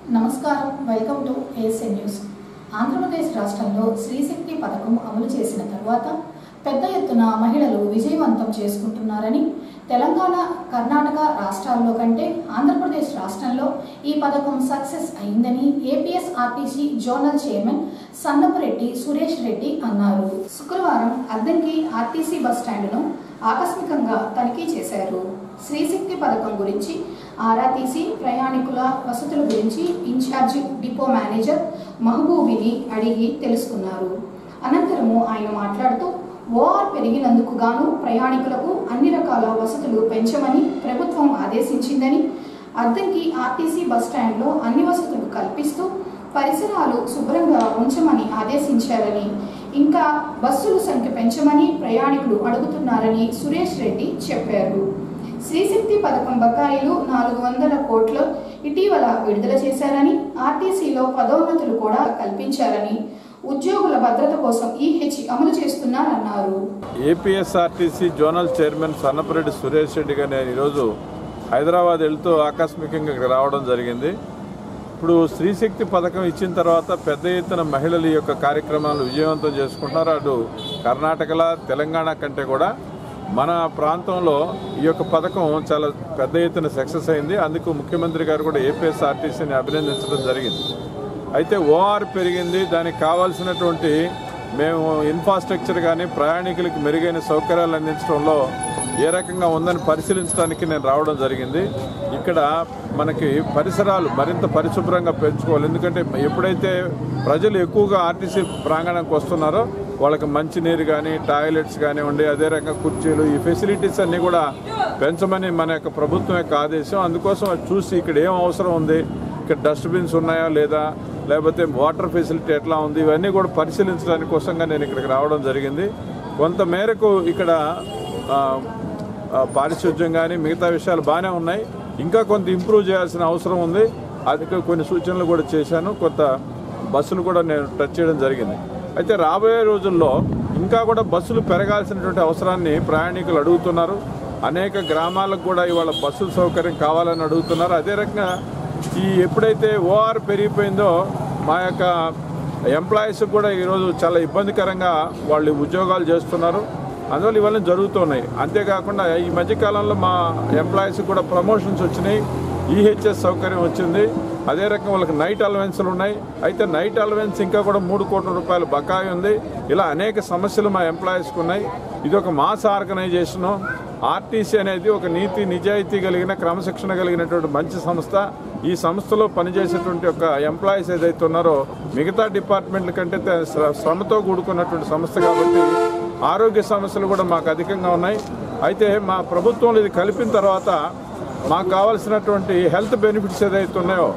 నమస్కారం, welcome to ASN news. Andhra Pradesh రాష్ట్రంలో స్త్రీశక్తి పథకం అమలు చేసిన తర్వాత పెద్ద ఎత్తున మహిళలు విజయవంతం చేసుకుంటున్నారని, తెలంగాణ, కర్ణాటక రాష్ట్రాల్లో కంటే ఆంధ్రప్రదేశ్ రాష్ట్రంలో ఈ పథకం సక్సెస్ అయిందని APSRTC zonal chairman Sannapureddy Suresh Reddy అన్నారు. శుక్రవారం అద్దంకి ఆర్టీసీ బస్టాండ్ను ఆకస్మికంగా తనిఖీ చేశారు. స్త్రీశక్తి పథకం గురించి ఆరా తీసి ప్రయాణికుల వసతుల గురించి ఇన్ఛార్జి డిపో మేనేజర్ మహబూబిని అడిగి తెలుసుకున్నారు. అనంతరము ఆయన మాట్లాడుతూ ఓఆర్ పెరిగినందుకు గాను ప్రయాణికులకు అన్ని రకాల వసతులు పెంచమని ప్రభుత్వం ఆదేశించిందని, అద్దంకి ఆర్టీసీ బస్టాండ్లో అన్ని వసతులు కల్పిస్తూ పరిసరాలు శుభ్రంగా ఉంచమని ఆదేశించారని, ఇంకా బస్సుల సంఖ్య పెంచమని ప్రయాణికులు అడుగుతున్నారని సురేష్ రెడ్డి చెప్పారు. స్త్రీశక్తి పథకం బకాయిలు 400 కోట్లు ఇటీవల విడుదల చేశారని, ఆర్టీసీలో పదోన్నతులు కూడా కల్పించారని, ఉద్యోగుల భద్రత కోసం ఈహెచ్ అమలు చేస్తున్నారన్నారు. APSRTC zonal chairman Sannapureddy Suresh Reddy గారు నేను ఈరోజు హైదరాబాద్ వెళ్తూ ఆకస్మికంగా ఇక్కడ రావడం జరిగింది. ఇప్పుడు స్త్రీశక్తి పథకం ఇచ్చిన తర్వాత పెద్ద ఎత్తున మహిళలు ఈ యొక్క కార్యక్రమాలు విజయవంతం చేసుకుంటున్నారు. అటు కర్ణాటకలో, తెలంగాణ కంటే కూడా మన ప్రాంతంలో ఈ యొక్క పథకం చాలా పెద్ద ఎత్తున సక్సెస్ అయింది. అందుకు ముఖ్యమంత్రి గారు కూడా ఏపీఎస్ఆర్టీసీని అభినందించడం జరిగింది. అయితే ఓఆర్ పెరిగింది, దానికి కావాల్సినటువంటి మేము ఇన్ఫ్రాస్ట్రక్చర్ కానీ ప్రయాణికులకు మెరుగైన సౌకర్యాలు అందించడంలో ఏ రకంగా ఉందని పరిశీలించడానికి నేను రావడం జరిగింది. ఇక్కడ మనకి పరిసరాలు మరింత పరిశుభ్రంగా పెంచుకోవాలి. ఎందుకంటే ఎప్పుడైతే ప్రజలు ఎక్కువగా ఆర్టీసీ ప్రాంగణంకి వస్తున్నారో వాళ్ళకి మంచినీరు కానీ, టాయిలెట్స్ కానివ్వండి, అదే రకంగా కుర్చీలు, ఈ ఫెసిలిటీస్ అన్నీ కూడా పెంచమని మన యొక్క ప్రభుత్వం యొక్క ఆదేశం. అందుకోసం చూసి ఇక్కడ ఏం అవసరం ఉంది, ఇక్కడ డస్ట్బిన్స్ ఉన్నాయా లేదా, లేకపోతే వాటర్ ఫెసిలిటీ ఎట్లా ఉంది, ఇవన్నీ కూడా పరిశీలించడానికి కోసంగా నేను ఇక్కడికి రావడం జరిగింది. కొంత మేరకు ఇక్కడ పారిశుద్ధ్యం కానీ మిగతా విషయాలు బాగానే ఉన్నాయి. ఇంకా కొంత ఇంప్రూవ్ చేయాల్సిన అవసరం ఉంది. అది కొన్ని సూచనలు కూడా చేశాను. కొంత బస్సులు కూడా నేను టచ్ చేయడం జరిగింది. అయితే రాబోయే రోజుల్లో ఇంకా కూడా బస్సులు పెరగాల్సినటువంటి అవసరాన్ని ప్రయాణికులు అడుగుతున్నారు. అనేక గ్రామాలకు కూడా ఇవాళ బస్సుల సౌకర్యం కావాలని అడుగుతున్నారు. అదే రకంగా ఎప్పుడైతే ఓఆర్ పెరిగిపోయిందో మా యొక్క ఎంప్లాయీస్ కూడా ఈరోజు చాలా ఇబ్బందికరంగా వాళ్ళు ఉద్యోగాలు చేస్తున్నారు. అందువల్ల ఇవన్నీ జరుగుతున్నాయి. అంతేకాకుండా ఈ మధ్యకాలంలో మా ఎంప్లాయీస్ కూడా ప్రమోషన్స్ వచ్చినాయి, ఈహెచ్ఎస్ సౌకర్యం వచ్చింది. అదే రకంగా వాళ్ళకి నైట్ అలవెన్స్లు ఉన్నాయి. అయితే నైట్ అలవెన్స్ ఇంకా కూడా 3 కోట్ల రూపాయలు బకాయి ఉంది. ఇలా అనేక సమస్యలు మా ఎంప్లాయీస్కి ఉన్నాయి. ఇది ఒక మాస్ ఆర్గనైజేషను. ఆర్టీసీ అనేది ఒక నీతి నిజాయితీ కలిగిన, క్రమశిక్షణ కలిగినటువంటి మంచి సంస్థ. ఈ సంస్థలో పనిచేసేటువంటి ఒక ఎంప్లాయీస్ ఏదైతే ఉన్నారో మిగతా డిపార్ట్మెంట్ల కంటే శ్రమతో కూడుకున్నటువంటి సంస్థ కాబట్టి ఆరోగ్య సమస్యలు కూడా మాకు అధికంగా ఉన్నాయి. అయితే మా ప్రభుత్వంలో ఇది కలిపిన తర్వాత మాకు కావాల్సినటువంటి హెల్త్ బెనిఫిట్స్ ఏదైతే ఉన్నాయో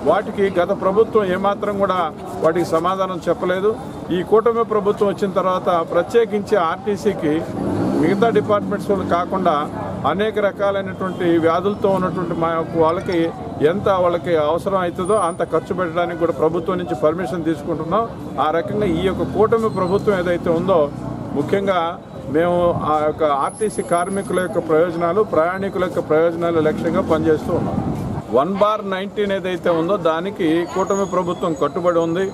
వాటికి గత ప్రభుత్వం ఏమాత్రం కూడా వాటికి సమాధానం చెప్పలేదు. ఈ కూటమి ప్రభుత్వం వచ్చిన తర్వాత ప్రత్యేకించి ఆర్టీసీకి మిగతా డిపార్ట్మెంట్స్ కాకుండా అనేక రకాలైనటువంటి వ్యాధులతో ఉన్నటువంటి మా వాళ్ళకి ఎంత వాళ్ళకి అవసరం అవుతుందో అంత ఖర్చు పెట్టడానికి కూడా ప్రభుత్వం నుంచి పర్మిషన్ తీసుకుంటున్నాం. ఆ రకంగా ఈ యొక్క కూటమి ప్రభుత్వం ఏదైతే ఉందో ముఖ్యంగా మేము ఆ యొక్క ఆర్టీసీ కార్మికుల యొక్క ప్రయోజనాలు, ప్రయాణికుల యొక్క ప్రయోజనాల లక్ష్యంగా పనిచేస్తూ ఉన్నాం. 1/19 ఏదైతే ఉందో దానికి కూటమి ప్రభుత్వం కట్టుబడి ఉంది.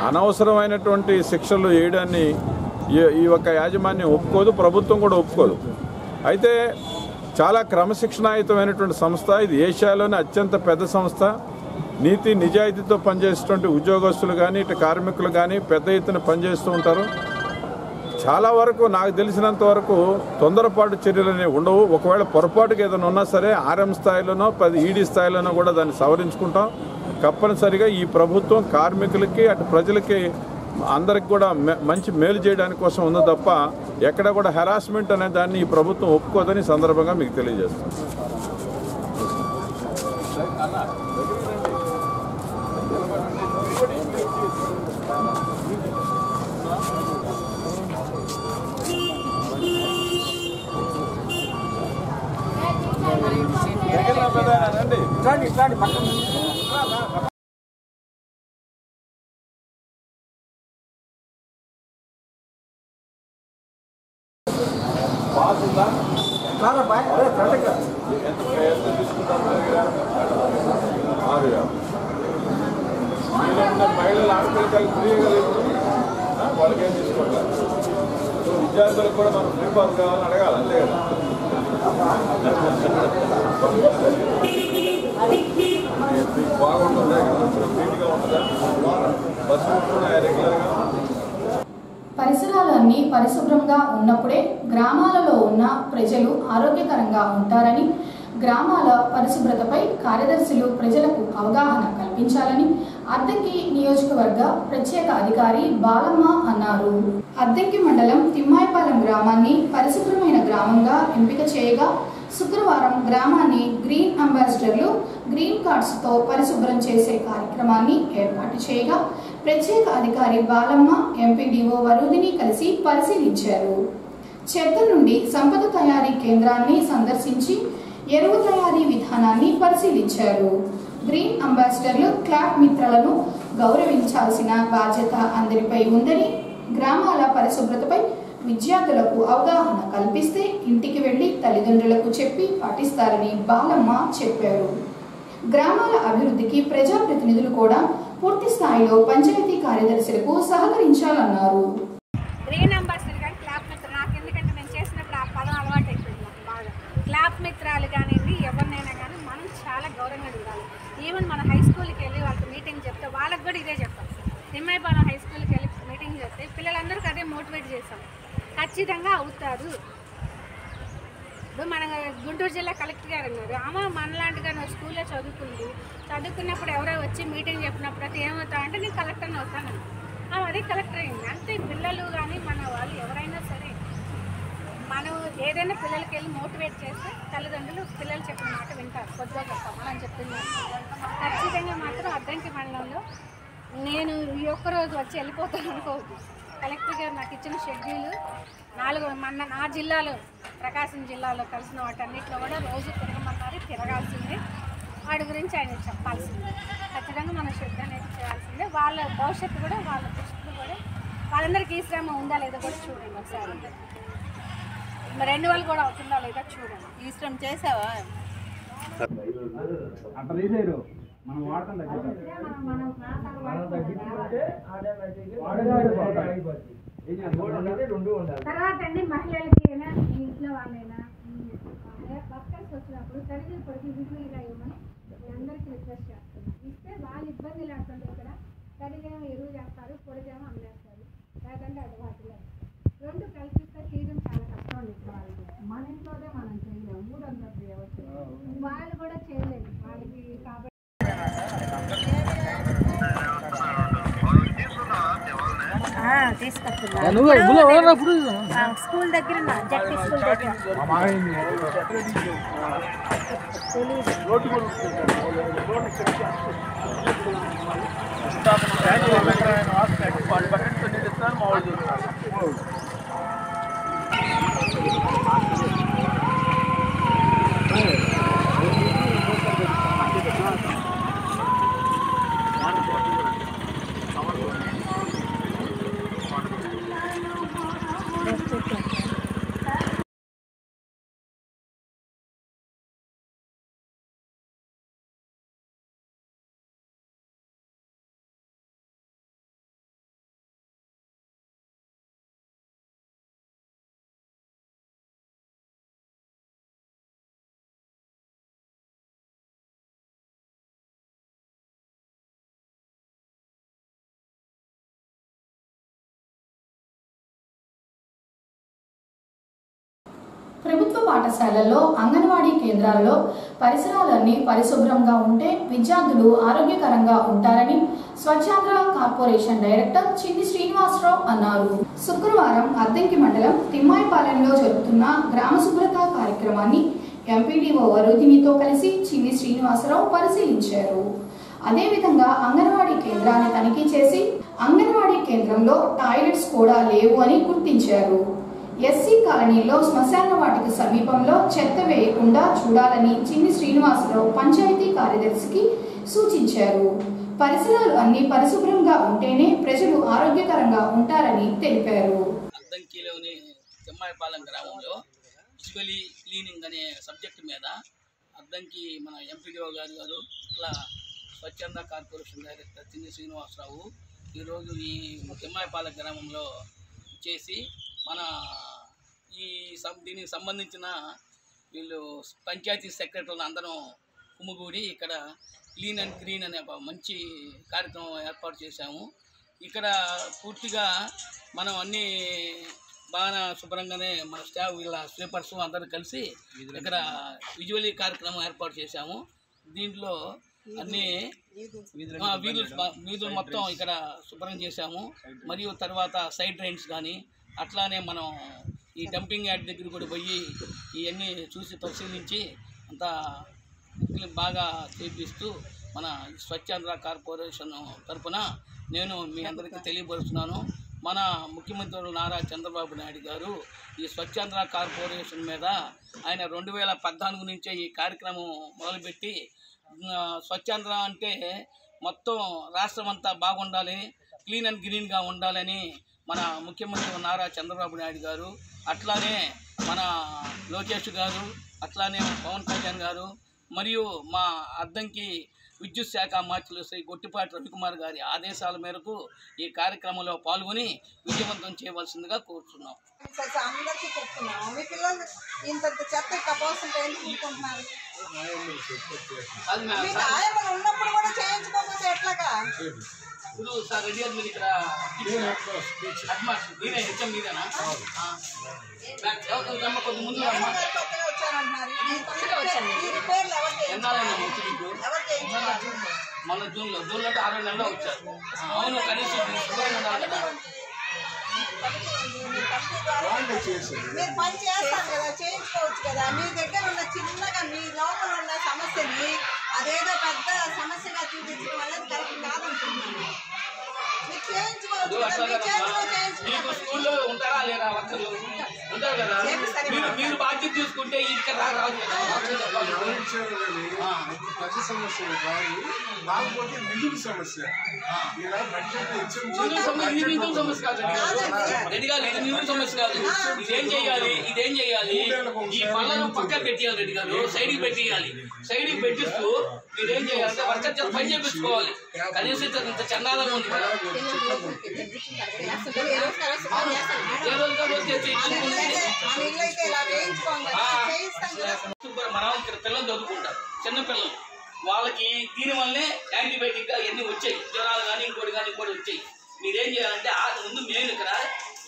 అనవసరమైనటువంటి శిక్షలు వేయడాన్ని ఈ యొక్క యాజమాన్యం ఒప్పుకోదు, ప్రభుత్వం కూడా ఒప్పుకోదు. అయితే చాలా క్రమశిక్షణాయుతమైనటువంటి సంస్థ ఇది. ఏషియాలోనే అత్యంత పెద్ద సంస్థ. నీతి నిజాయితీతో పనిచేసేటువంటి ఉద్యోగస్తులు కానీ, ఇటు కార్మికులు కానీ పెద్ద ఎత్తున పనిచేస్తూ ఉంటారు. చాలా వరకు నాకు తెలిసినంత వరకు తొందరపాటు చర్యలు అనేవి ఉండవు. ఒకవేళ పొరపాటుగా ఏదైనా ఉన్నా సరే ఆర్ఎం స్థాయిలోనో ఈడీ స్థాయిలోనో కూడా దాన్ని సవరించుకుంటాం. తప్పనిసరిగా ఈ ప్రభుత్వం కార్మికులకి, అటు ప్రజలకి అందరికి కూడా మంచి మేలు చేయడానికి కోసం ఉందో తప్ప ఎక్కడ కూడా హెరాస్మెంట్ అనే దాన్ని ఈ ప్రభుత్వం ఒప్పుకోదని సందర్భంగా మీకు తెలియజేస్తాను. పిల్లకాయలు ఫ్రీగా లేదు వాళ్ళకేం తీసుకోవట్లేదు. సో విద్యార్థులకు కూడా మనం ఫ్రీ పాస్ కావాలని అడగాలి, అంతే కదా. బాగుంటుందా, ఫ్రీగా ఉంటుందా, బస్సు ఉంటున్నాయా రెగ్యులర్గా? పరిసరాలు అన్నీ పరిశుభ్రంగా ఉన్నప్పుడే గ్రామాలలో ఉన్న ప్రజలు ఆరోగ్యకరంగా ఉంటారని, గ్రామాల పరిశుభ్రతపై కార్యదర్శులు ప్రజలకు అవగాహన కల్పించాలని అద్దంకి నియోజకవర్గ ప్రత్యేక అధికారి బాలమ్మ అన్నారు. అద్దంకి మండలం తిమ్మాయిపాలెం గ్రామాన్ని పరిశుభ్రమైన గ్రామంగా ఎంపిక చేయగా శుక్రవారం గ్రామాన్ని గ్రీన్ అంబాసిడర్లు గ్రీన్ కార్డ్స్తో పరిశుభ్రం చేసే కార్యక్రమాన్ని ఏర్పాటు చేయగా ప్రత్యేక అధికారి బాలమ్మ ఎంపీడీఓ వరుదిని కలిసి పరిశీలించారు. చెత్త నుండి సంపద తయారీ కేంద్రాన్ని సందర్శించి ఎరువు తయారీ విధానాన్ని పరిశీలించారు. గ్రీన్ అంబాసిడర్లు క్లాబ్ మిత్రులను గౌరవించాల్సిన బాధ్యత అందరిపై ఉందని, గ్రామాల పరిశుభ్రతపై విద్యార్థులకు అవగాహన కల్పిస్తే ఇంటికి వెళ్లి తల్లిదండ్రులకు చెప్పి పాటిస్తారని బాలమ్మ చెప్పారు. గ్రామాల అభివృద్ధికి ప్రజాప్రతినిధులు కూడా పూర్తి స్థాయిలో పంచాయతీ కార్యదర్శులకు సహకరించాలన్నారు. గ్రీన్ అంబాసిడర్ కానీ క్లాబ్ మిత్రులు నాకు ఎందుకంటే నేను చేసినప్పుడు ఆ పదం అలవాటు అయిపోయింది. నాకు బాగా క్లాబ్ మిత్రాలు కానివ్వండి, ఎవరినైనా కానీ మనం చాలా గౌరవంగా చూడాలి. ఈవెన్ మన హై స్కూల్కి వెళ్ళి వాళ్ళకి మీటింగ్ చెప్తే వాళ్ళకి కూడా ఇదే చెప్తాం. తిమ్మాయిపాలెం హై స్కూల్కి వెళ్ళి మీటింగ్ చెప్తే పిల్లలందరికీ అదే మోటివేట్ చేస్తాం. ఖచ్చితంగా అవుతారు. ఇప్పుడు మన గుంటూరు జిల్లా కలెక్టర్ గారు ఉన్నారు, ఆమె మనలాంటిగా నా స్కూల్లో చదువుకున్నప్పుడు ఎవరో వచ్చి మీటింగ్ చెప్పినప్పుడు అయితే ఏమవుతామంటే నేను కలెక్టర్ని అవుతాను. అదే కలెక్టర్ అయింది. అంతే పిల్లలు కానీ మన వాళ్ళు ఎవరైనా సరే మనం ఏదైనా పిల్లలకి వెళ్ళి మోటివేట్ చేస్తే తల్లిదండ్రులు పిల్లలు చెప్పిన మాట వింటారు. కొద్దిగా చెప్పాం అని చెప్పింది. ఖచ్చితంగా మాత్రం అద్దంకి మండలంలో నేను ఈ ఒక్కరోజు వచ్చి వెళ్ళిపోతాను అనుకోవద్దు. కలెక్టర్ గారు నాకు ఇచ్చిన షెడ్యూల్ 4 నా జిల్లాలో ప్రకాశం జిల్లాలో కలిసిన వాటన్నిటిలో కూడా రోజు తిరగమన్నారు. తిరగాల్సిందే. వాడి గురించి ఆయన చెప్పాల్సిందే. ఖచ్చితంగా మనం శ్రద్ధ అనేది చేయాల్సిందే. వాళ్ళ భవిష్యత్తు కూడా వాళ్ళ దృష్టిలో కూడా వాళ్ళందరికీ ఈ శ్రమ ఉందా లేదా కూడా చూడండి ఒకసారి. మరి రెన్యువల్ కూడా అవుతుందా లేదా చూడండి. ఈ శ్రమ చేసావా మనం వాడతాం తర్వాత అండి మహిళలకి అయినా ఇంట్లో వాళ్ళైనా వర్కర్స్ వచ్చినప్పుడు తల్లి పొడికి విధులు ఇలా ఇవ్వమని అందరికీ రిక్వెస్ట్ చేస్తున్నాం. ఇస్తే వాళ్ళు ఇబ్బంది లేకుండా ఇక్కడ తల్లిదేమో ఎరువు చేస్తారు, పొడిదేమో అమ్మేస్తారు. లేదంటే అది వాటిలో 2 కలిపిస్తే చేయడం చాలా కష్టం ఉంది. వాళ్ళకి మన ఇంట్లోనే మనం చేయలేము. 300 వాళ్ళు కూడా చేయలేము వాళ్ళకి. కాబట్టి తీసుకొస్తున్నా స్కూల్ దగ్గర జడ్పీ స్కూల్ దగ్గర ప్రభుత్వ పాఠశాలల్లో అంగన్వాడీ కేంద్రాలలో పరిసరాలన్నీ పరిశుభ్రంగా ఉంటే విద్యార్థులు ఆరోగ్యకరంగా ఉంటారని స్వచ్ఛాంధ్ర కార్పొరేషన్ డైరెక్టర్ చిన్ని శ్రీనివాసరావు అన్నారు. శుక్రవారం అద్దంకి మండలం తిమ్మాయిపాలెంలో జరుగుతున్న గ్రామ శుభ్రత కార్యక్రమాన్ని ఎంపీడీఓ వరుదినితో కలిసి చిన్ని శ్రీనివాసరావు పరిశీలించారు. అదేవిధంగా అంగన్వాడీ కేంద్రాన్ని తనిఖీ చేసి అంగన్వాడీ కేంద్రంలో టాయిలెట్స్ కూడా లేవు అని గుర్తించారు. ఎస్సీ కాలనీలో శ్మశాన వాటిక సమీపంలో చెత్త వేయకుండా చూడాలని చిన్ని శ్రీనివాసరావు పంచాయతీ కార్యదర్శికి సూచించారు. పరిసరాలు అన్ని పరిశుభ్రంగా ఉంటేనే ప్రజలు ఆరోగ్యకరంగా ఉంటారని తెలిపారు. అద్దంకిలోని తిమ్మాయిపాలెం గ్రామంలో విజువలీ క్లీనింగ్ అనే సబ్జెక్టు మీద అద్దంకి మన ఎంపీడీఓ గారు ఇట్లా స్వచ్ఛంద కార్పొరేషన్ డైరెక్టర్ చిన్ని శ్రీనివాసరావు ఈరోజు ఈ తిమ్మాయిపాలెం గ్రామంలో చేసి మన దీనికి సంబంధించిన వీళ్ళు పంచాయతీ సెక్రటరీలు అందరం కుమ్ముగూడి ఇక్కడ క్లీన్ అండ్ గ్రీన్ అనే ఒక మంచి కార్యక్రమం ఏర్పాటు చేశాము. ఇక్కడ పూర్తిగా మనం అన్నీ బాగా శుభ్రంగానే మన స్టాఫ్ వీళ్ళ స్వీపర్స్ అందరూ కలిసి ఇక్కడ విజువలీ కార్యక్రమం ఏర్పాటు చేశాము. దీంట్లో అన్నీ వీధులు మొత్తం ఇక్కడ శుభ్రం చేశాము. మరియు తర్వాత సైడ్ డ్రైన్స్ కానీ అట్లానే మనం ఈ డంపింగ్ యార్డ్ దగ్గర కూడా పోయి ఇవన్నీ చూసి పరిశీలించి అంతా బాగా చేపిస్తూ మన స్వచ్ఛాంధ్ర కార్పొరేషన్ తరఫున నేను మీ అందరికీ తెలియపరుస్తున్నాను. మన ముఖ్యమంత్రి నారా చంద్రబాబు నాయుడు గారు ఈ స్వచ్ఛాంధ్ర కార్పొరేషన్ మీద ఆయన 2014 నుంచే ఈ కార్యక్రమం మొదలుపెట్టి స్వచ్ఛాంధ్ర అంటే మొత్తం రాష్ట్రం అంతా బాగుండాలి, క్లీన్ అండ్ గ్రీన్గా ఉండాలని మన ముఖ్యమంత్రి నారా చంద్రబాబు నాయుడు గారు, అట్లానే మన లోకేష్ గారు, అట్లానే పవన్ కళ్యాణ్ గారు మరియు మా అద్దంకి విద్యుత్ శాఖ మంత్రులు శ్రీ గొట్టిపాటి రవికుమార్ గారి ఆదేశాల మేరకు ఈ కార్యక్రమంలో పాల్గొని విజయవంతం చేయవలసిందిగా కోరుతున్నాం. అందరికీ చెప్తున్నాము, మీ పిల్లలు ఇంత చెత్త ఇక్కడ పోస్తుంటే ఎందుకుంటున్నారు? ఉన్నప్పుడు కూడా చేయించుకోకపోతే ఎట్లాగా? ఇప్పుడు సార్ రెడీ మీరు ఇక్కడ మీరే హెచ్ఎం మీరేనా? కొద్ది ముందు మన జూన్లో అంటే 6 నెలలో వచ్చారు. అవును, కనీసం మీరు పని చేస్తారు కదా, చేయించుకోవచ్చు కదా. మీ దగ్గర ఉన్న చిన్నగా మీ లోపల ఉన్న సమస్యని అదేదో పెద్ద సమస్యగా చూపించడం అనేది కరెక్ట్ కాదంటున్నాను. మీరు చేయించుకోవచ్చు మీకు స్కూల్లో ఉంటారా లేరా? వర్కర్లు ఉంటారు కదా, మీరు బాధ్యత తీసుకుంటే ఇక్కడ రాదు కదా. ప్రతి సమస్య కాదు, కాకపోతే నిధుల సమస్య. నిధుల సమస్య కాదు, రెడ్డి గారు, ఇది నిధుల సమస్య కాదు. ఇదేం చేయాలి, ఈ పళ్ళను పక్కన పెట్టేయాలి రెడ్డి గారు, సైడ్కి పెట్టేయాలి. సైడ్కి పెట్టిస్తూ మీరేం చేయాలంటే వర్కర్ చేత పని చేపించుకోవాలి. కనీసం ఇంత చందాలంగా ఉంది కదా. మనం ఇక్కడ పిల్లలు చదువుకుంటారు, చిన్న పిల్లలు, వాళ్ళకి దీనివల్లనే యాంటీబయాటిక్గా ఇవన్నీ వచ్చాయి, జ్వరాలు కానీ ఇంకోటి వచ్చాయి. మీరేం చేయాలంటే ముందు మెయిన్ ఇక్కడ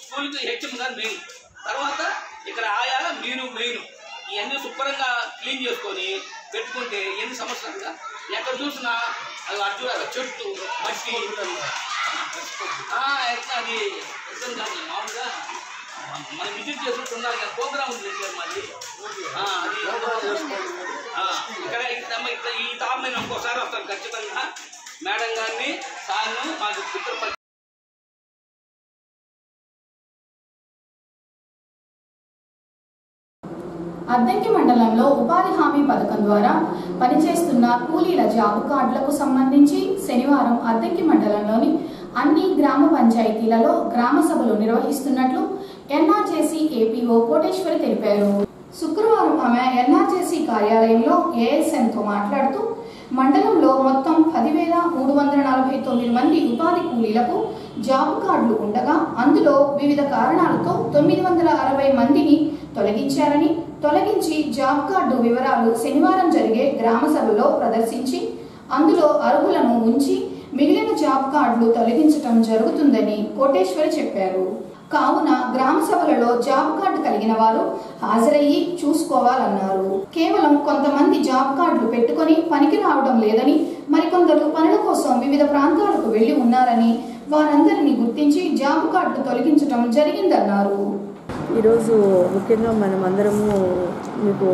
స్కూల్కి హెచ్ఎం గారు మెయిన్, తర్వాత ఇక్కడ ఆయా మీరు మెయిన్, ఇవన్నీ శుభ్రంగా క్లీన్ చేసుకొని పెట్టుకుంటే ఎన్ని సమస్యలుగా ఎక్కడ చూసినా అది అడ్డు చెట్టు మట్టి ఎట్లా అది కాదు. మామూలుగా మనం విజిట్ చేసుకుంటూ ఉండాలి కదా, ప్రోగ్రామ్ ఉంది మాది. అది ఇక్కడ ఈ తాప మీద ఇంకోసారి వస్తాను ఖచ్చితంగా. మేడం గారిని సార్ను మాకు పితృపతి అద్దంకి మండలంలో ఉపాధి హామీ పథకం ద్వారా పనిచేస్తున్న కూలీల జాబ్ కార్డులకు సంబంధించి శనివారం అద్దంకి మండలంలోని అన్ని గ్రామ పంచాయతీలలో గ్రామ సభలు నిర్వహిస్తున్నట్లు ఎన్ఆర్జేసీ ఏపీఓ కోటేశ్వరి తెలిపారు. శుక్రవారం ఆమె ఎన్ఆర్జేసీ కార్యాలయంలో ఏఎస్ఎన్తో మాట్లాడుతూ మండలంలో మొత్తం 10,349 మంది ఉపాధి కూలీలకు జాబ్ కార్డులు ఉండగా అందులో వివిధ కారణాలతో 960 మందిని తొలగించి జాబ్ కార్డు వివరాలు శనివారం జరిగే గ్రామ సభలో ప్రదర్శించి అందులో అర్హులను ఉంచి మిగిలిన జాబ్ కార్డులు తొలగించడం జరుగుతుందని కోటేశ్వరి చెప్పారు. కావున గ్రామ సభలలో జాబ్ కార్డు కలిగిన వారు హాజరయ్యి చూసుకోవాలన్నారు. కేవలం కొంతమంది జాబ్ కార్డులు పెట్టుకొని పనికి రావడం లేదని, మరికొందరు పనుల కోసం వివిధ ప్రాంతాలకు వెళ్లి ఉన్నారని వారందరినీ గుర్తించి జాబ్ కార్డులు తొలగించడం జరిగిందన్నారు. ఈరోజు ముఖ్యంగా మనం అందరము మీకు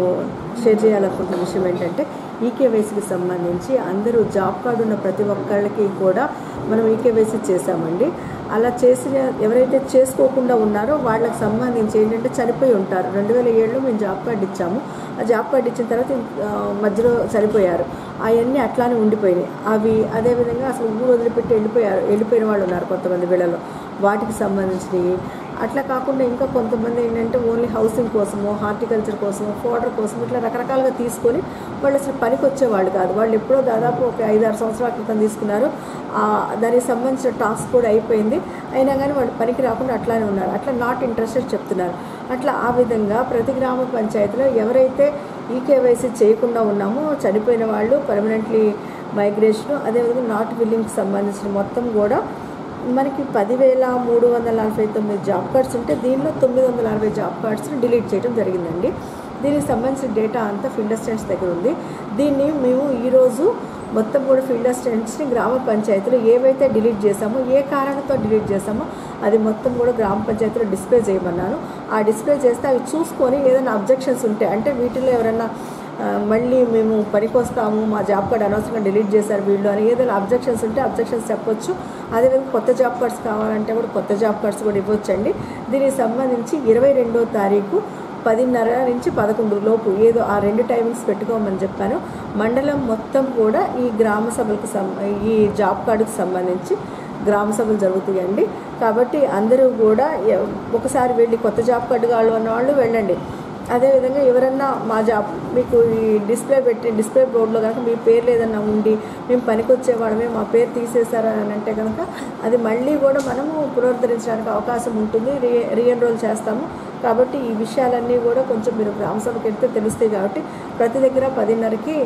షేర్ చేయాలనుకుంటున్న విషయం ఏంటంటే ఈకేవైసీకి సంబంధించి అందరూ జాబ్ కార్డు ఉన్న ప్రతి ఒక్కళ్ళకి కూడా మనం ఈకేవైసీ చేశామండి. అలా చేసిన ఎవరైతే చేసుకోకుండా ఉన్నారో వాళ్ళకి సంబంధించి ఏంటంటే చనిపోయి ఉంటారు. 2007లో మేము జాబ్ కార్డు ఇచ్చాము. ఆ జాబ్ కార్డు ఇచ్చిన తర్వాత మధ్యలో చనిపోయారు. అవన్నీ అట్లానే ఉండిపోయినాయి. అవి అదేవిధంగా అసలు ఊరు వదిలిపెట్టి వెళ్ళిపోయిన వాళ్ళు ఉన్నారు కొంతమంది వీళ్ళలో. వాటికి సంబంధించినవి అట్లా కాకుండా ఇంకా కొంతమంది ఏంటంటే ఓన్లీ హౌసింగ్ కోసమో, హార్టికల్చర్ కోసమో, ఫోడర్ కోసమో ఇట్లా రకరకాలుగా తీసుకొని వాళ్ళు అసలు పనికి వచ్చేవాళ్ళు కాదు. వాళ్ళు ఎప్పుడో దాదాపు ఒక 5-6 సంవత్సరాల క్రితం తీసుకున్నారు. దానికి సంబంధించిన టాస్క్ కూడా అయిపోయింది. అయినా కానీ వాళ్ళు పనికి రాకుండా అట్లానే ఉన్నారు. అట్లా నాట్ ఇంట్రెస్టెడ్ చెప్తున్నారు. అట్లా ఆ విధంగా ప్రతి గ్రామ పంచాయతీలో ఎవరైతే ఈకేవైసీ చేయకుండా ఉన్నామో, చనిపోయిన వాళ్ళు, పర్మనెంట్లీ మైగ్రేషను, అదేవిధంగా నాట్ విల్లింగ్కి సంబంధించిన మొత్తం కూడా మనకి 10,349 జాబ్ కార్డ్స్ ఉంటే దీనిలో 960 జాబ్ కార్డ్స్ని డిలీట్ చేయడం జరిగిందండి. దీనికి సంబంధించిన డేటా అంతా ఫీల్డ్ అసిస్టెంట్స్ దగ్గర ఉంది. దీన్ని మేము ఈరోజు మొత్తం కూడా ఫీల్డ్ అసిస్టెంట్స్ని గ్రామ పంచాయతీలో ఏవైతే డిలీట్ చేసామో, ఏ కారణంతో డిలీట్ చేసామో అది మొత్తం కూడా గ్రామ పంచాయతీలో డిస్ప్లే చేయమన్నాను. ఆ డిస్ప్లే చేస్తే అవి చూసుకొని ఏదైనా అబ్జెక్షన్స్ ఉంటే, అంటే వీటిలో ఎవరైనా మళ్ళీ మేము పనికొస్తాము, మా జాబ్ కార్డ్ అనవసరంగా డిలీట్ చేశారు వీళ్ళు అని ఏదైనా అబ్జెక్షన్స్ ఉంటే అబ్జెక్షన్స్ చెప్పొచ్చు. అదేవిధంగా కొత్త జాబ్ కార్డ్స్ కావాలంటే కూడా కొత్త జాబ్ కార్డ్స్ కూడా ఇవ్వచ్చండి. దీనికి సంబంధించి 22వ తారీఖు 10:30 నుంచి 11 లోపు ఏదో ఆ 2 టైమింగ్స్ పెట్టుకోమని చెప్పాను. మండలం మొత్తం కూడా ఈ గ్రామ సభలకు ఈ జాబ్ కార్డుకు సంబంధించి గ్రామ సభలు జరుగుతాయండి. కాబట్టి అందరూ కూడా ఒకసారి వెళ్ళి కొత్త జాబ్ కార్డు కావాలి అన్న వాళ్ళు వెళ్ళండి. అదేవిధంగా ఎవరన్నా మా జాబ్ మీకు ఈ డిస్ప్లే బోర్డులో కనుక మీ పేర్లు ఏదన్నా ఉండి మేము పనికొచ్చేవాడమే మా పేరు తీసేశారని అంటే కనుక అది మళ్ళీ కూడా మనము పునరుద్ధరించడానికి అవకాశం ఉంటుంది, రీఎన్రోల్ చేస్తాము. కాబట్టి ఈ విషయాలన్నీ కూడా కొంచెం మీరు గ్రామ సభకి వెళ్తే తెలుస్తాయి. కాబట్టి ప్రతి దగ్గర 10:30కి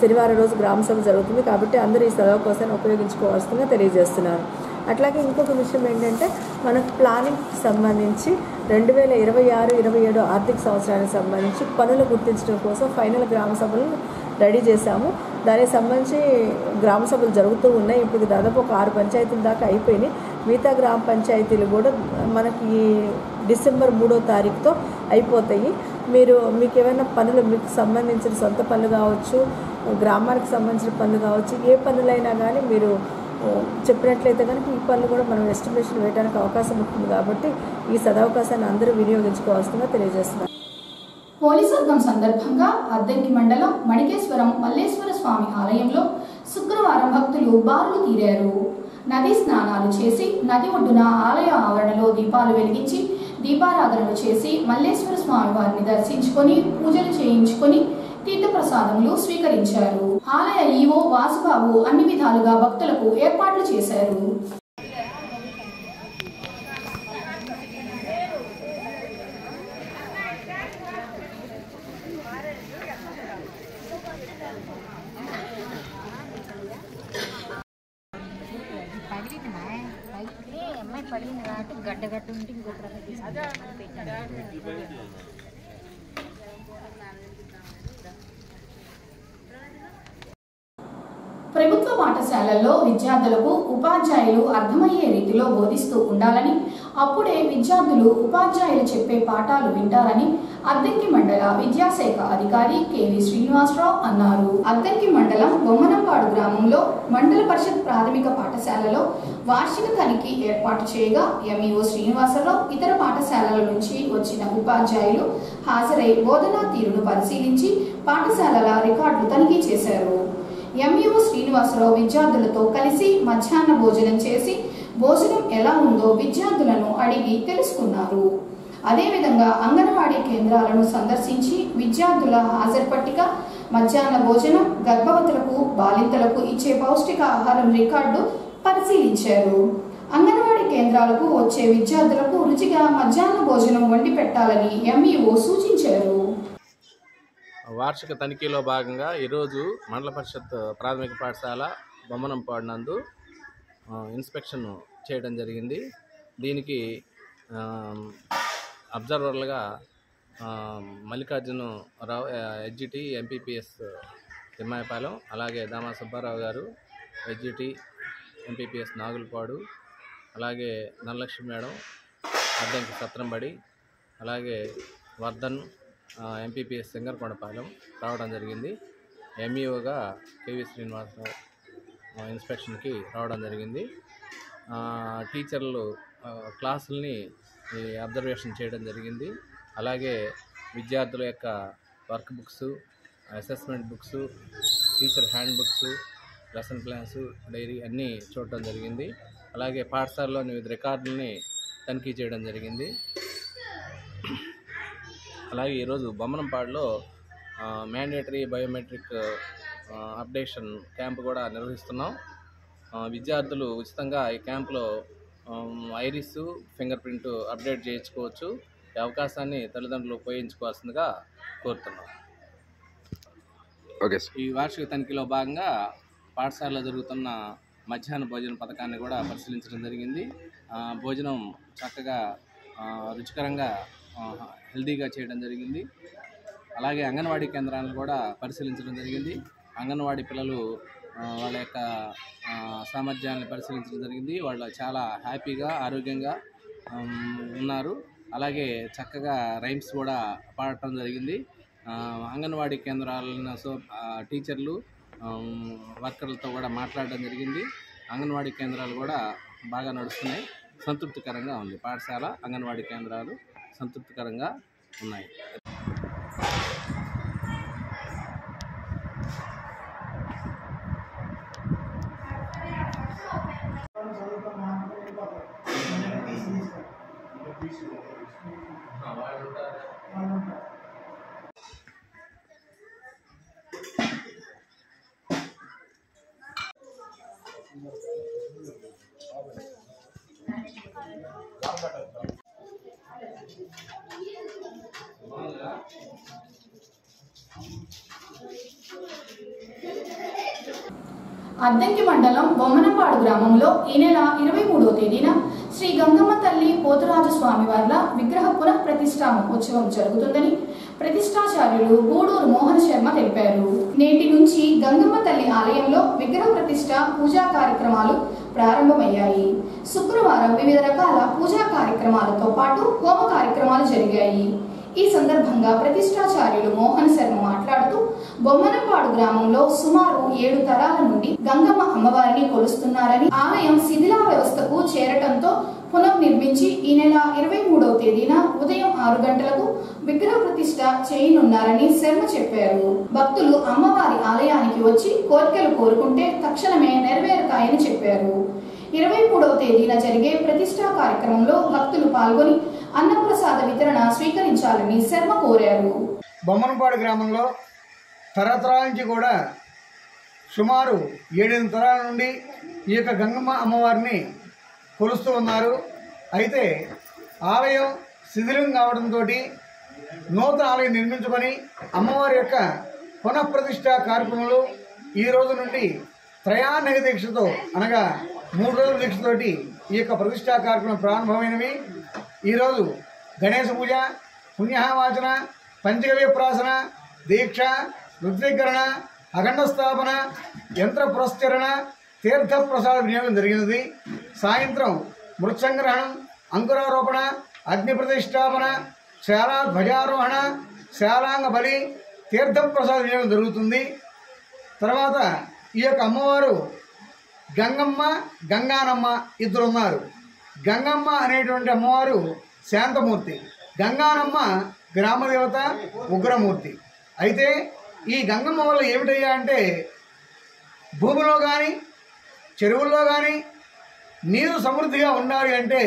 శనివారం రోజు గ్రామ సభ జరుగుతుంది. కాబట్టి అందరూ ఈ సదవకాశాన్ని ఉపయోగించుకోవాల్సిందిగా తెలియజేస్తున్నారు. అట్లాగే ఇంకొక విషయం ఏంటంటే మనకు ప్లానింగ్కి సంబంధించి 2026-27 ఆర్థిక సంవత్సరానికి సంబంధించి పనులు గుర్తించడం కోసం ఫైనల్ గ్రామ సభలు రెడీ చేశాము. దానికి సంబంధించి గ్రామ సభలు జరుగుతూ ఉన్నాయి. ఇప్పుడు దాదాపు ఒక 6 పంచాయతీల దాకా అయిపోయినాయి. మిగతా గ్రామ పంచాయతీలు కూడా మనకి డిసెంబర్ 3వ తారీఖుతో అయిపోతాయి. మీకు ఏమైనా పనులు మీకు సంబంధించిన సొంత పనులు కావచ్చు, గ్రామానికి సంబంధించిన పనులు కావచ్చు, ఏ పనులైనా కానీ మీరు చెప్పినట్లయితే కనుక ఈ పనులు కూడా మనం ఎస్టిమేషన్ వేయడానికి అవకాశం ఉంటుంది. కాబట్టి ఈ సదవకాశాన్ని అందరూ వినియోగించుకోవాల్సిందిగా తెలియజేస్తున్నారు. పోలీసోద్గం సందర్భంగా అద్దంకి మండలం మణికేశ్వరం మల్లేశ్వర స్వామి ఆలయంలో శుక్రవారం భక్తులు బారులు తీరారు. నదీ స్నానాలు చేసి నది ఒడ్డున ఆలయ ఆవరణలో దీపాలు వెలిగించి దీపారాధనలు చేసి మల్లేశ్వర స్వామి వారిని దర్శించుకొని పూజలు చేయించుకొని తీర్థప్రసాదములు స్వీకరించారు. ఆలయ ఈవో వాసుబాబు అన్ని విధాలుగా భక్తులకు ఏర్పాట్లు చేశారు. పడిన రాటు గడ్డగట్టు ఉంటే ఇంకొక ప్రభుత్వ పాఠశాలల్లో విద్యార్థులకు ఉపాధ్యాయులు అర్థమయ్యే రీతిలో బోధిస్తూ ఉండాలని, అప్పుడే విద్యార్థులు ఉపాధ్యాయులు చెప్పే పాఠాలు వింటారని అద్దంకి మండల విద్యాశాఖ అధికారి కెవి శ్రీనివాసరావు అన్నారు. అద్దంకి మండలం బొమ్మనంపాడు గ్రామంలో మండల పరిషత్ ప్రాథమిక పాఠశాలలో వార్షిక తనిఖీ ఏర్పాటు చేయగా ఎంఈఓ శ్రీనివాసరావు ఇతర పాఠశాలల నుంచి వచ్చిన ఉపాధ్యాయులు హాజరై బోధనా తీరును పరిశీలించి పాఠశాలల రికార్డులు తనిఖీ చేశారు. ఎంఈఓ శ్రీనివాసరావు విద్యార్థులతో కలిసి మధ్యాహ్న భోజనం చేసి భోజనం ఎలా ఉందో విద్యార్థులను అడిగి తెలుసుకున్నారు. అదేవిధంగా అంగన్వాడీ కేంద్రాలను సందర్శించి విద్యార్థుల హాజరు పట్టిక, మధ్యాహ్న భోజనం, గర్భవతులకు బాలింతలకు ఇచ్చే పౌష్టికాహారం రికార్డు పరిశీలించారు. అంగన్వాడీ కేంద్రాలకు వచ్చే విద్యార్థులకు రుచిగా మధ్యాహ్న భోజనం వండి పెట్టాలని ఎంఈఓ సూచించారు. వార్షిక తనిఖీలో భాగంగా ఈరోజు మండల పరిషత్ ప్రాథమిక పాఠశాల బొమ్మనంపాడు నందు ఇన్స్పెక్షన్ చేయడం జరిగింది. దీనికి అబ్జర్వర్లుగా మల్లికార్జునరావు హెచ్జిటి ఎంపీపీఎస్ తిమ్మాయపాలెం, అలాగే దామా సుబ్బారావు గారు హెచ్జిటి ఎంపీపీఎస్ నాగులపాడు, అలాగే ధనలక్ష్మి మేడం అద్దంకి సత్రంబడి, అలాగే వర్ధన్ ఎంపీపీఎస్ సింగరకొండపాలెం రావడం జరిగింది. ఎంఈఓగా కెవి శ్రీనివాసరావు ఇన్స్పెక్షన్కి రావడం జరిగింది. టీచర్లు క్లాసుల్ని అబ్జర్వేషన్ చేయడం జరిగింది. అలాగే విద్యార్థుల యొక్క work books, assessment books, teacher hand books, lesson plans, diary అన్నీ చూడటం జరిగింది. అలాగే పాఠశాలలోని వివిధ రికార్డులని తనిఖీ చేయడం జరిగింది. అలాగే ఈరోజు బొమ్మనంపాడులో మ్యాండేటరీ బయోమెట్రిక్ అప్డేషన్ క్యాంప్ కూడా నిర్వహిస్తున్నాం. విద్యార్థులు ఉచితంగా ఈ క్యాంపులో ఐరిస్, ఫింగర్ ప్రింట్ అప్డేట్ చేయించుకోవచ్చు. ఈ అవకాశాన్ని తల్లిదండ్రులు ఉపయోగించుకోవాల్సిందిగా కోరుతున్నాం. ఈ వార్షిక తనిఖీలో భాగంగా పాఠశాలలో జరుగుతున్న మధ్యాహ్న భోజన పథకాన్ని కూడా పరిశీలించడం జరిగింది. భోజనం చక్కగా రుచికరంగా హెల్దీగా చేయడం జరిగింది. అలాగే అంగన్వాడీ కేంద్రాలను కూడా పరిశీలించడం జరిగింది. అంగన్వాడీ పిల్లలు వాళ్ళ యొక్క సామర్థ్యాన్ని పరిశీలించడం జరిగింది. వాళ్ళు చాలా హ్యాపీగా ఆరోగ్యంగా ఉన్నారు. అలాగే చక్కగా రైమ్స్ కూడా పాడటం జరిగింది. అంగన్వాడీ కేంద్రాలను టీచర్లు వర్కర్లతో కూడా మాట్లాడడం జరిగింది. అంగన్వాడీ కేంద్రాలు కూడా బాగా నడుస్తున్నాయి. సంతృప్తికరంగా ఉంది. పాఠశాల అంగన్వాడీ కేంద్రాలు సంతృప్తికరంగా ఉన్నాయి. అద్దంకి మండలం బొమ్మనంపాడు గ్రామంలో ఈ నెల 23వ తేదీన శ్రీ గంగమ్మ తల్లి పోతురాజు స్వామివార్ల విగ్రహ పునః ప్రతిష్ఠా మహోత్సవం జరుగుతుందని ప్రతిష్టాచార్యులు గూడూరు మోహన్ శర్మ తెలిపారు. నేటి నుంచి గంగమ్మ తల్లి ఆలయంలో విగ్రహ ప్రతిష్ఠ పూజా కార్యక్రమాలు ప్రారంభమయ్యాయి. శుక్రవారం వివిధ రకాల పూజా కార్యక్రమాలతో పాటు హోమ కార్యక్రమాలు జరిగాయి. ఈ సందర్భంగా ప్రతిష్టాచార్యులు మోహన్ శర్మ మాట్లాడుతూ బొమ్మనంపాడు గ్రామంలో సుమారు 7 తరాల నుండి గంగమ్మ అమ్మవారిని కొలుస్తున్నారని, ఆలయం శిథిలా వ్యవస్థకు చేరటంతో పునర్నిర్మించి ఈ నెల 23వ తేదీన ఉదయం 6 గంటలకు విగ్రహ ప్రతిష్ఠ చేయనున్నారని శర్మ చెప్పారు. భక్తులు అమ్మవారి ఆలయానికి వచ్చి కోరికలు కోరుకుంటే తక్షణమే నెరవేరుతాయని చెప్పారు. 23వ తేదీన జరిగే ప్రతిష్ఠా కార్యక్రమంలో భక్తులు పాల్గొని అన్నప్రసాద వితరణ స్వీకరించాలని శర్మ కోరారు. బొమ్మనంపాడు గ్రామంలో తరతరాల నుంచి కూడా సుమారు 7 తరాల నుండి ఈ యొక్క గంగమ్మ అమ్మవారిని కొలుస్తూ ఉన్నారు. అయితే ఆలయం శిథిలం కావడంతో నూతన ఆలయం నిర్మించుకొని అమ్మవారి యొక్క పునఃప్రతిష్ఠా కార్యక్రమాలు ఈ రోజు నుండి త్రయాన్నగ దీక్షతో అనగా 3 రోజుల దీక్షతోటి ఈ యొక్క ప్రతిష్ఠా కార్యక్రమం ప్రారంభమైనవి. ఈరోజు గణేశ పూజ, పుణ్యవాచన, పంచగవ్య ప్రాసన, దీక్ష, రుద్రీకరణ, అఖండ స్థాపన, యంత్ర పురస్కరణ, తీర్థ ప్రసాద వినియోగం జరిగినది. సాయంత్రం మృత్సంగ్రహణం, అంకురారోపణ, అగ్ని ప్రతిష్టాపన, శాలా ధ్వజారోహణ, శాలాంగ బలి, తీర్థ ప్రసాద వినియోగం జరుగుతుంది. తర్వాత ఈ యొక్క అమ్మవారు గంగమ్మ, గంగానమ్మ ఇద్దరు ఉన్నారు. గంగమ్మ అనేటువంటి అమ్మవారు శాంతమూర్తి, గంగానమ్మ గ్రామదేవత, ఉగ్రమూర్తి. అయితే ఈ గంగమ్మ వల్ల ఏమిటయ్యా అంటే భూమిలో కానీ చెరువుల్లో కానీ నీరు సమృద్ధిగా ఉండాలి అంటే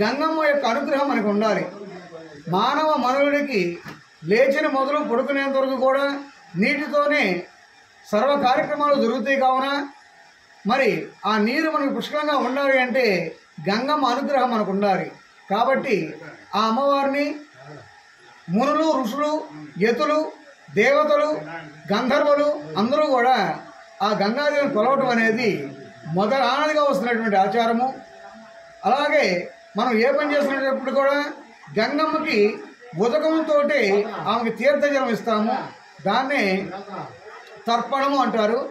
గంగమ్మ యొక్క అనుగ్రహం మనకు ఉండాలి. మానవ మనుగడికి లేచిన మొదలు పడుకునేంత వరకు కూడా నీటితోనే సర్వ కార్యక్రమాలు జరుగుతాయి. కావున మరి ఆ నీరు మనకు పుష్కలంగా ఉండాలి అంటే గంగమ్మ అనుగ్రహం మనకు ఉండాలి. కాబట్టి ఆ అమ్మవారిని మునులు, ఋషులు, యతులు, దేవతలు, గంధర్వులు అందరూ కూడా ఆ గంగాదేవిని కొలవటం అనేది మొదలానదిగా వస్తున్నటువంటి ఆచారము. అలాగే మనం ఏ పని చేస్తున్నప్పుడు కూడా గంగమ్మకి ఉదకంతో ఆమెకి తీర్థజలం ఇస్తాము. దాన్నే తర్పణము అంటారు.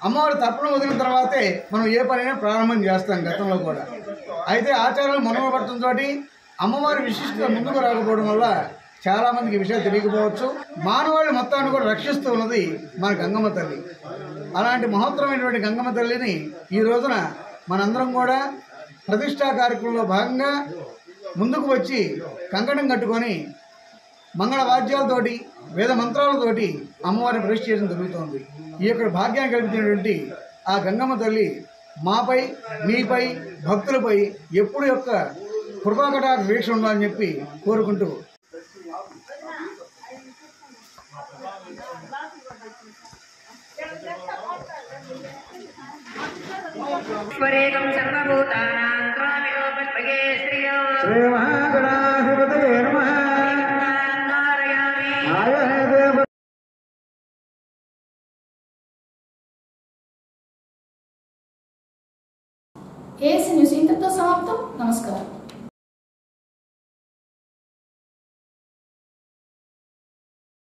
అమ్మవారి తర్పణం వదిలిన తర్వాతే మనం ఏ పనైనా ప్రారంభం చేస్తాం గతంలో కూడా. అయితే ఆచారాలు మనుగడటంతో అమ్మవారి విశిష్టత ముందుకు రాకపోవడం వల్ల చాలామందికి విషయాలు తెలియకపోవచ్చు. మానవాళి మొత్తాన్ని కూడా రక్షిస్తూ ఉన్నది మన గంగమ్మ తల్లి. అలాంటి మహోత్తరమైనటువంటి గంగమ్మ తల్లిని ఈ రోజున మనందరం కూడా ప్రతిష్టా కార్యక్రమంలో భాగంగా ముందుకు వచ్చి కంకణం కట్టుకొని మంగళ వాద్యాలతోటి, వేద మంత్రాలతోటి అమ్మవారిని ప్రతిష్ఠ చేయడం జరుగుతోంది. ఈ యొక్క భాగ్యాన్ని కల్పించినటువంటి ఆ గంగమ్మ తల్లి మాపై, మీపై, భక్తులపై ఎప్పుడు యొక్క కృపాకటాక్ష వీక్ష ఉండాలని చెప్పి కోరుకుంటూ ఏఎస్ న్యూస్ ఇంతటితో సమాప్తం. నమస్కారం.